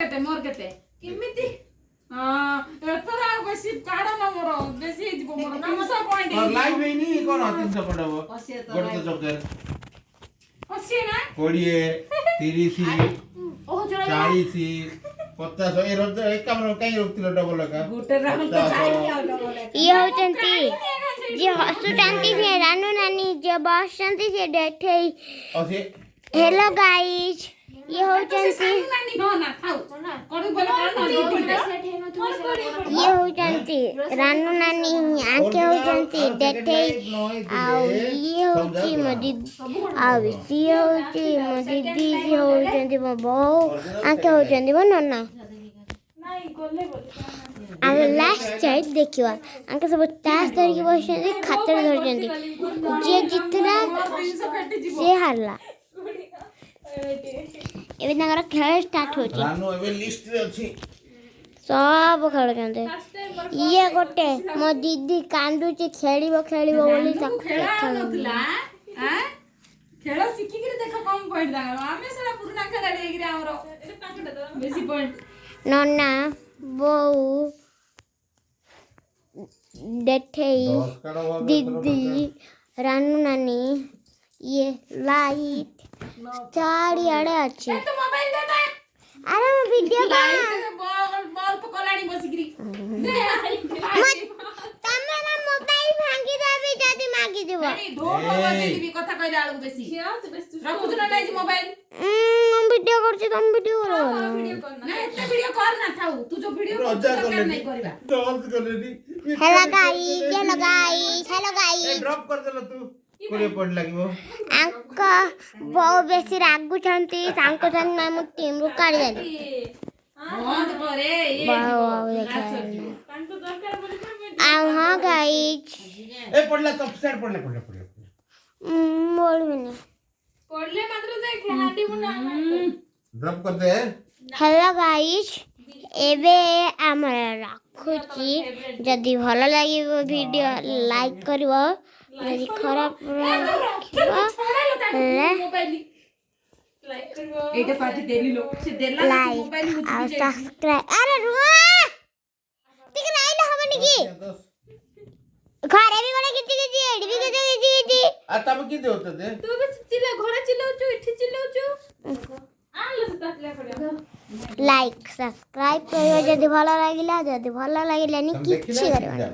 केते मोर केते किमिति एतर आ बेसी काढा न मोर बेसी हिजबो मोर 300 पॉइंट और लाइव है नहीं कोन 300 पडबो गोटे चक्कर 80 ना 20 30 ओ जरा 40 50 ए रोज एकामन काई रोकतिलो डबल का गुटे राउंड तो खाई आउ डबल ये होचंती जे हसुटांती से रानू नानी जे बसंती से डेठे असे हेलो गाइस ये होचंती नो ना खाऊ कोडी बोले ये होचंती रानू नानी आके होचंती डेठे आ ये होची मदी आ ये होची मदी दी ये होचंती बो आके होचंती बो नन्ना नहीं गोले बोले आ लास्ट चाइल्ड देखिवा आके सब तास धरिके बसंती खातर धरजंती जे जितला से हारला एबे नगर खेल स्टार्ट होची रानू एबे लिस्ट रे अछि सब खेलुचंती ये गोटे मो दीदी कांदुची खेलिबो बोली ताको खेला नथला हैं खेल सिखि के देखो कम पॉइंट दागर आमे सेला पुरना खेला लेगिरे हमरो बेसी पॉइंट नन्ना बऊ डेठेई दीदी रानू नानी ये लाइट चारी आड़े अच्छी तो मोबाइल दे दे अरे मैं वीडियो लाइट बॉल पकलानी बसिकरी तमरा मोबाइल भांगी देबी जदी मागी देबो नहीं धोर मोबाइल देबी कथा कहला आलू बेसी रखु ना नहीं मोबाइल हम वीडियो करछि तुम वीडियो करो वीडियो करना नहीं एते वीडियो कर ना थाऊ तू जो वीडियो रजा कर कर नहीं करबा डांस कर लेनी हेलो गाइस ड्रॉप कर देला तू कोरे पॉइंट लागिवो अंक बहु बेसी रागु छंती तांको संग मैं मु टीम रु काढी देली बंद करे ये वाओ देखा कांटो दरकार बोले आ हां गाइस ए पडला तो साइड पडला बोल बनी पडले मात्र देख हाडी मुना ड्रॉप कर दे हेलो गाइस एबे हमरा राखुची जदी भलो लागिवो वीडियो लाइक करिवो यदि खराब मोबाइल लाइक करबो एटा पार्टी देली लो से देला मोबाइल लाइक और सब्सक्राइब अरे रुआ ठीक लाइल हबनी की घरे भी बड़े किति किति एडी भी किति आ तब की दे होते दे तू बस चिल्ला घोड़ा चिल्लाउछु इठी चिल्लाउछु आलो से तकले पड़े लाइक सब्सक्राइब करियो जदी भलो लागिला जदी भलो लागिला नि किछि करबा